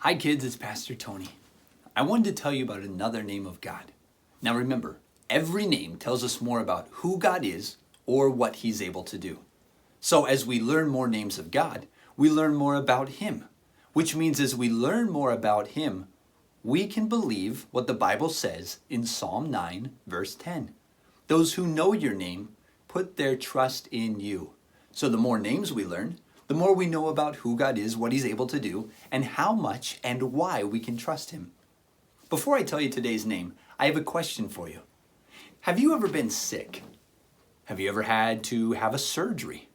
Hi kids, it's Pastor Tony. I wanted to tell you about another name of God. Now remember, every name tells us more about who God is or what He's able to do. So as we learn more names of God, we learn more about Him, which means as we learn more about Him, we can believe what the Bible says in Psalm 9, verse 10. Those who know your name put their trust in you. So the more names we learn, the more we know about who God is, what He's able to do, and how much and why we can trust Him. Before I tell you today's name, I have a question for you. Have you ever been sick? Have you ever had to have a surgery?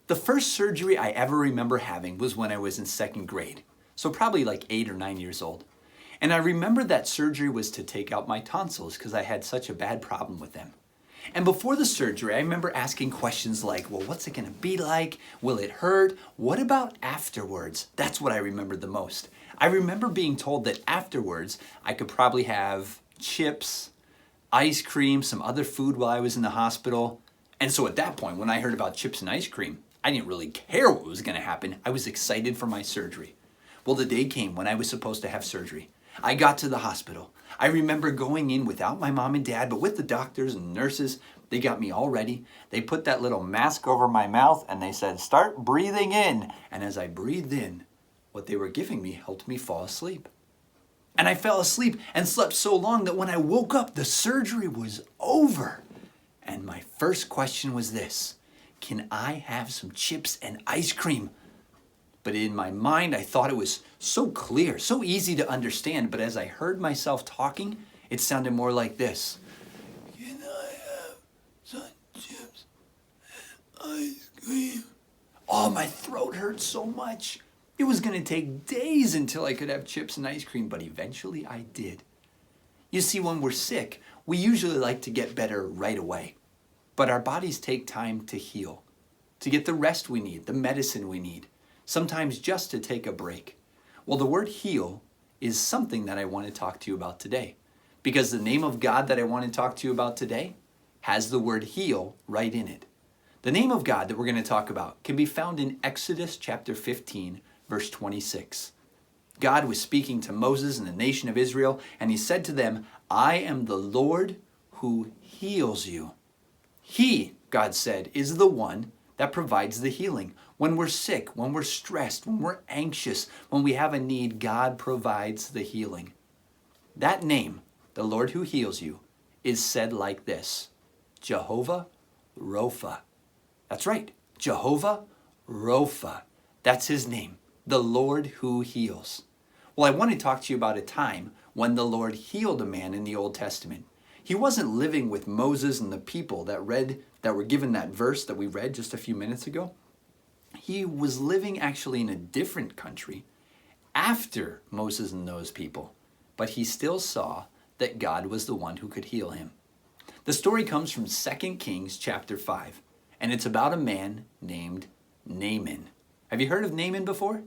The first surgery I ever remember having was when I was in second grade, so probably like 8 or 9 years old. And I remember that surgery was to take out my tonsils because I had such a bad problem with them. And before the surgery, I remember asking questions like, well, what's it going to be like? Will it hurt? What about afterwards? That's what I remember the most. I remember being told that afterwards, I could probably have chips, ice cream, some other food while I was in the hospital. And so at that point, when I heard about chips and ice cream, I didn't really care what was going to happen. I was excited for my surgery. Well, the day came when I was supposed to have surgery. I got to the hospital. I remember going in without my mom and dad, but with the doctors and nurses. They got me all ready. They put that little mask over my mouth and they said, start breathing in. And as I breathed in, what they were giving me helped me fall asleep. And I fell asleep and slept so long that when I woke up, the surgery was over. And my first question was this: can I have some chips and ice cream? But in my mind, I thought it was so clear, so easy to understand. But as I heard myself talking, it sounded more like this. Can I have some chips and ice cream? Oh, my throat hurt so much. It was going to take days until I could have chips and ice cream, but eventually I did. You see, when we're sick, we usually like to get better right away. But our bodies take time to heal, to get the rest we need, the medicine we need. Sometimes just to take a break. Well, the word heal is something that I want to talk to you about today, because the name of God that I want to talk to you about today has the word heal right in it. The name of God that we're going to talk about can be found in Exodus chapter 15, verse 26. God was speaking to Moses and the nation of Israel, and He said to them, I am the Lord who heals you. He, God said, is the one that provides the healing. When we're sick, when we're stressed, when we're anxious, when we have a need, God provides the healing. That name, the Lord who heals you, is said like this: Jehovah Rophe. That's right, Jehovah Rophe. That's His name, the Lord who heals. Well, I want to talk to you about a time when the Lord healed a man in the Old Testament. He wasn't living with Moses and the people that were given that verse that we read just a few minutes ago. He was living actually in a different country after Moses and those people, but he still saw that God was the one who could heal him. The story comes from 2 Kings chapter 5, and it's about a man named Naaman. Have you heard of Naaman before?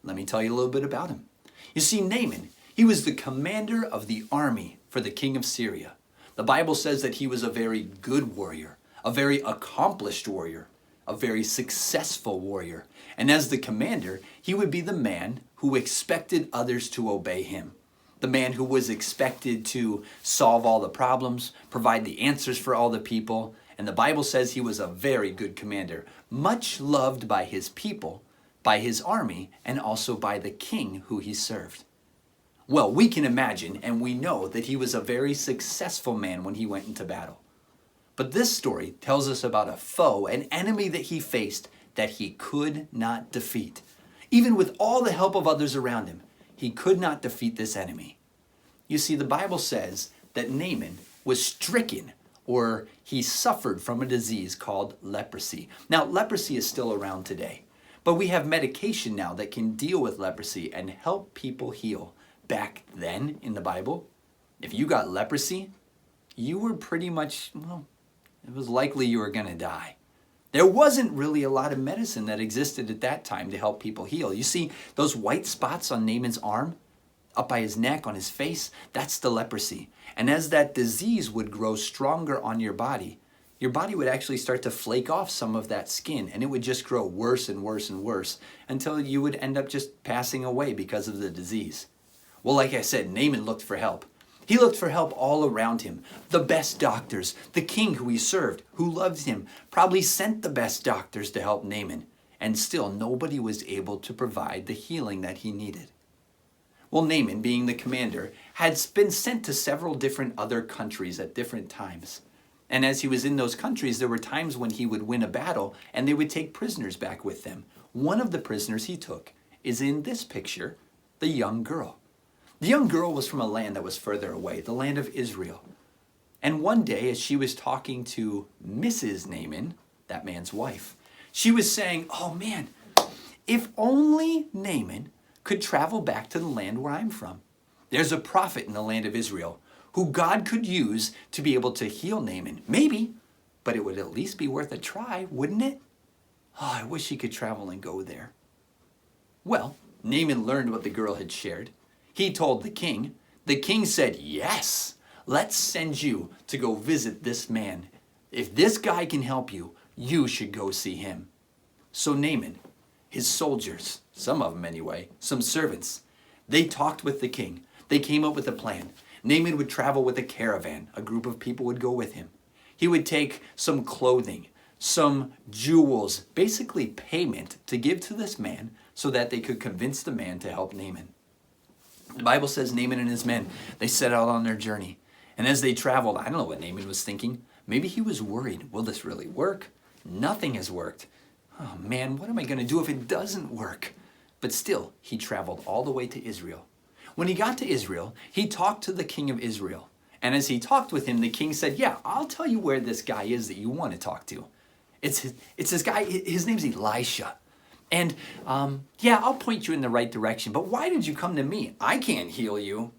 Let me tell you a little bit about him. You see, Naaman, he was the commander of the army for the king of Syria. The Bible says that he was a very good warrior, a very accomplished warrior, a very successful warrior. And as the commander, he would be the man who expected others to obey him. The man who was expected to solve all the problems, provide the answers for all the people. And the Bible says he was a very good commander, much loved by his people, by his army, and also by the king who he served. Well, we can imagine and we know that he was a very successful man when he went into battle. But this story tells us about a foe, an enemy that he faced that he could not defeat. Even with all the help of others around him, he could not defeat this enemy. You see, the Bible says that Naaman was stricken, or he suffered from a disease called leprosy. Now, leprosy is still around today, but we have medication now that can deal with leprosy and help people heal. Back then in the Bible, if you got leprosy, you were pretty much, well, it was likely you were going to die. There wasn't really a lot of medicine that existed at that time to help people heal. You see, those white spots on Naaman's arm, up by his neck, on his face, that's the leprosy. And as that disease would grow stronger on your body, your body would actually start to flake off some of that skin, and it would just grow worse and worse and worse until you would end up just passing away because of the disease. Well, like I said, Naaman looked for help. He looked for help all around him. The best doctors, the king who he served, who loved him, probably sent the best doctors to help Naaman. And still, nobody was able to provide the healing that he needed. Well, Naaman, being the commander, had been sent to several different other countries at different times. And as he was in those countries, there were times when he would win a battle and they would take prisoners back with them. One of the prisoners he took is in this picture, the young girl. The young girl was from a land that was further away, the land of Israel. And one day, as she was talking to Mrs. Naaman, that man's wife, she was saying, oh man, if only Naaman could travel back to the land where I'm from. There's a prophet in the land of Israel who God could use to be able to heal Naaman. Maybe, but it would at least be worth a try, wouldn't it? Oh, I wish he could travel and go there. Well, Naaman learned what the girl had shared. He told the king. The king said, yes, let's send you to go visit this man. If this guy can help you, you should go see him. So Naaman, his soldiers, some of them anyway, some servants, they talked with the king. They came up with a plan. Naaman would travel with a caravan. A group of people would go with him. He would take some clothing, some jewels, basically payment to give to this man so that they could convince the man to help Naaman. The Bible says Naaman and his men, they set out on their journey. And as they traveled, I don't know what Naaman was thinking. Maybe he was worried. Will this really work? Nothing has worked. Oh man, what am I going to do if it doesn't work? But still, he traveled all the way to Israel. When he got to Israel, he talked to the king of Israel. And as he talked with him, the king said, yeah, I'll tell you where this guy is that you want to talk to. It's this guy, his name's Elisha. And yeah, I'll point you in the right direction, but why did you come to me? I can't heal you.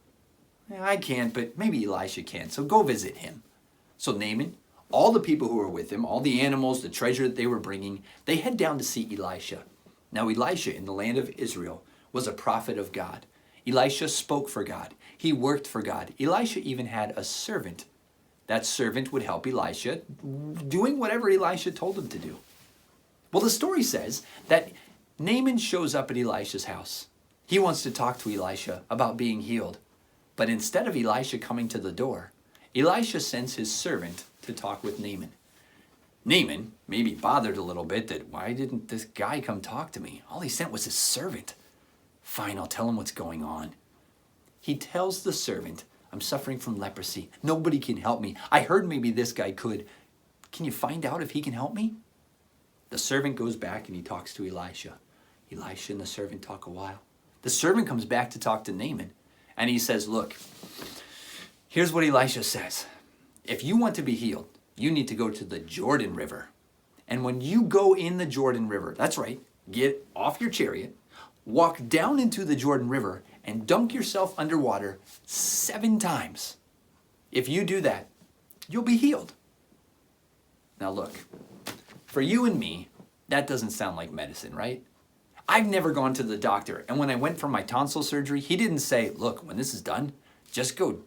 Yeah, I can't, but maybe Elisha can, so go visit him. So Naaman, all the people who were with him, all the animals, the treasure that they were bringing, they head down to see Elisha. Now Elisha in the land of Israel was a prophet of God. Elisha spoke for God. He worked for God. Elisha even had a servant. That servant would help Elisha doing whatever Elisha told him to do. Well, the story says that Naaman shows up at Elisha's house. He wants to talk to Elisha about being healed. But instead of Elisha coming to the door, Elisha sends his servant to talk with Naaman. Naaman, maybe bothered a little bit that why didn't this guy come talk to me? All he sent was his servant. Fine, I'll tell him what's going on. He tells the servant, I'm suffering from leprosy. Nobody can help me. I heard maybe this guy could. Can you find out if he can help me? The servant goes back and he talks to Elisha. Elisha and the servant talk a while. The servant comes back to talk to Naaman. And he says, look, here's what Elisha says. If you want to be healed, you need to go to the Jordan River. And when you go in the Jordan River, that's right, get off your chariot, walk down into the Jordan River, and dunk yourself underwater 7 times. If you do that, you'll be healed. Now look, for you and me, that doesn't sound like medicine, right? I've never gone to the doctor, and when I went for my tonsil surgery, he didn't say, look, when this is done, just go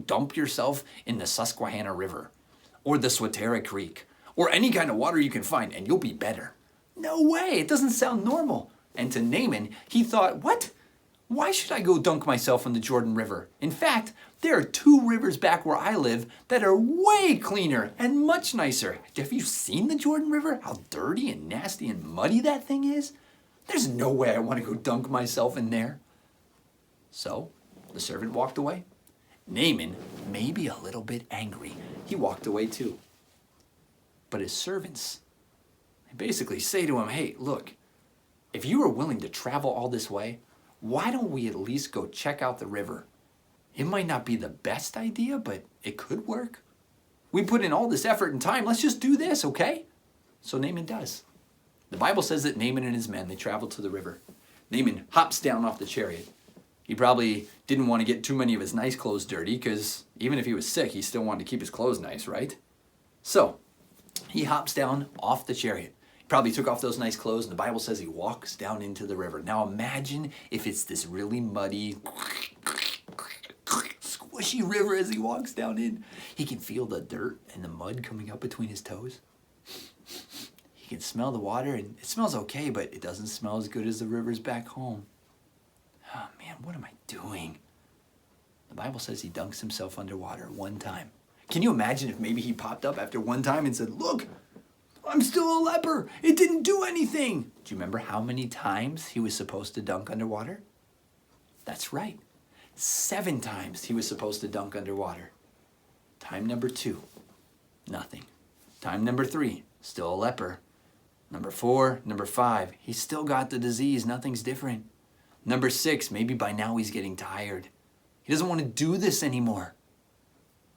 dump yourself in the Susquehanna River, or the Swatara Creek, or any kind of water you can find, and you'll be better. No way, it doesn't sound normal. And to Naaman, he thought, what? Why should I go dunk myself in the Jordan River? In fact, there are 2 rivers back where I live that are way cleaner and much nicer. Have you seen the Jordan River? How dirty and nasty and muddy that thing is? There's no way I want to go dunk myself in there. So, the servant walked away. Naaman, maybe a little bit angry, he walked away too. But his servants, they basically say to him, hey, look, if you are willing to travel all this way, why don't we at least go check out the river? It might not be the best idea, but it could work. We put in all this effort and time. Let's just do this, okay? So Naaman does. The Bible says that Naaman and his men, they traveled to the river. Naaman hops down off the chariot. He probably didn't want to get too many of his nice clothes dirty because even if he was sick, he still wanted to keep his clothes nice, right? So he hops down off the chariot. Probably took off those nice clothes, and the Bible says he walks down into the river. Now imagine if it's this really muddy, slushy river as he walks down in. He can feel the dirt and the mud coming up between his toes. He can smell the water, and it smells okay, but it doesn't smell as good as the rivers back home. Oh man, what am I doing? The Bible says he dunks himself underwater one time. Can you imagine if maybe he popped up after one time and said, look, I'm still a leper. It didn't do anything. Do you remember how many times he was supposed to dunk underwater? That's right. 7 times he was supposed to dunk underwater. Time number 2, nothing. Time number 3, still a leper. Number 4, number 5, he's still got the disease. Nothing's different. Number 6, maybe by now he's getting tired. He doesn't want to do this anymore.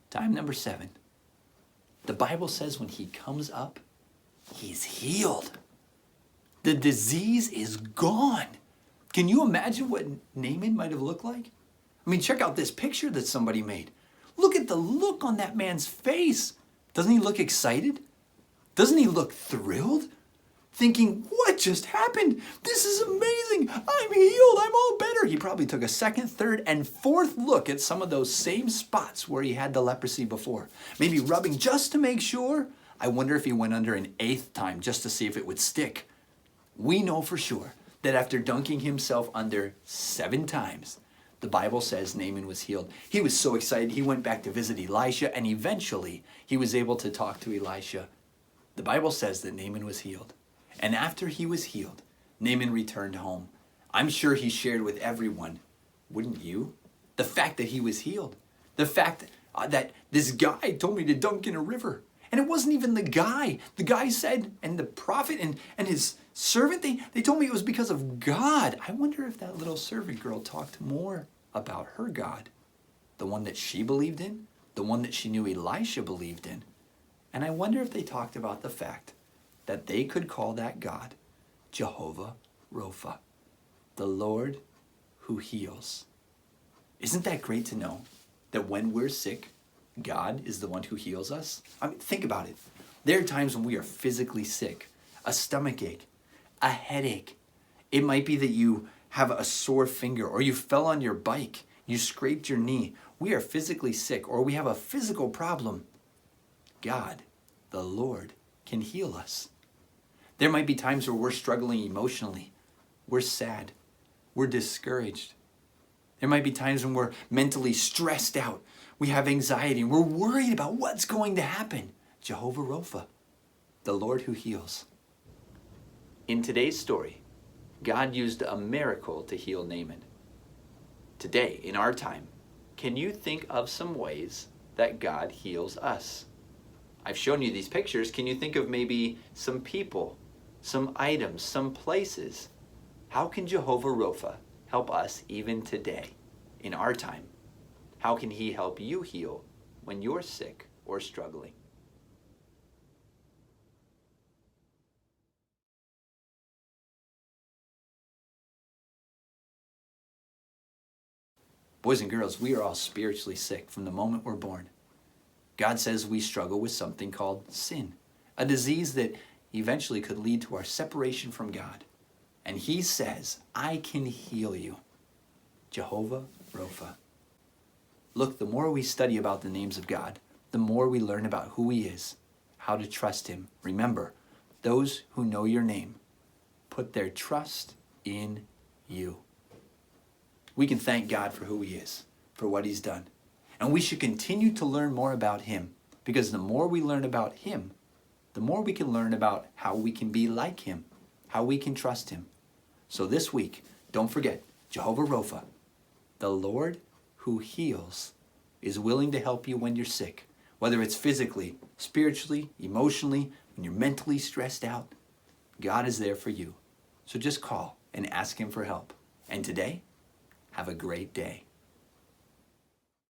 Time number 7. The Bible says when he comes up, he's healed. The disease is gone. Can you imagine what Naaman might have looked like? I mean, check out this picture that somebody made. Look at the look on that man's face. Doesn't he look excited? Doesn't he look thrilled? Thinking, what just happened? This is amazing. I'm healed. I'm all better. He probably took a 2nd, 3rd, and 4th look at some of those same spots where he had the leprosy before. Maybe rubbing just to make sure. I wonder if he went under an 8th time just to see if it would stick. We know for sure that after dunking himself under 7 times, the Bible says Naaman was healed. He was so excited, he went back to visit Elisha, and eventually he was able to talk to Elisha. The Bible says that Naaman was healed. And after he was healed, Naaman returned home. I'm sure he shared with everyone, wouldn't you? The fact that he was healed. The fact that this guy told me to dunk in a river. And it wasn't even the guy. The guy said, and the prophet and his servant, they told me it was because of God. I wonder if that little servant girl talked more about her God. The one that she believed in. The one that she knew Elisha believed in. And I wonder if they talked about the fact that they could call that God Jehovah Rophe, the Lord who heals. Isn't that great to know that when we're sick, God is the one who heals us? I mean, think about it. There are times when we are physically sick, a stomach ache, a headache. It might be that you have a sore finger, or you fell on your bike, you scraped your knee. We are physically sick, or we have a physical problem. God, the Lord, can heal us. There might be times where we're struggling emotionally. We're sad. We're discouraged. There might be times when we're mentally stressed out. We have anxiety and we're worried about what's going to happen. Jehovah Rophe, the Lord who heals. In today's story, God used a miracle to heal Naaman. Today, in our time, can you think of some ways that God heals us? I've shown you these pictures. Can you think of maybe some people, some items, some places? How can Jehovah Rophe help us even today, in our time? How can he help you heal when you're sick or struggling? Boys and girls, we are all spiritually sick from the moment we're born. God says we struggle with something called sin, a disease that eventually could lead to our separation from God. And he says, I can heal you. Jehovah Rophe. Look, the more we study about the names of God, the more we learn about who he is, how to trust him. Remember, those who know your name put their trust in you. We can thank God for who he is, for what he's done. And we should continue to learn more about him, because the more we learn about him, the more we can learn about how we can be like him, how we can trust him. So this week, don't forget, Jehovah Rophe, the Lord who heals, is willing to help you when you're sick, whether it's physically, spiritually, emotionally, when you're mentally stressed out. God is there for you. So just call and ask him for help. And today, have a great day.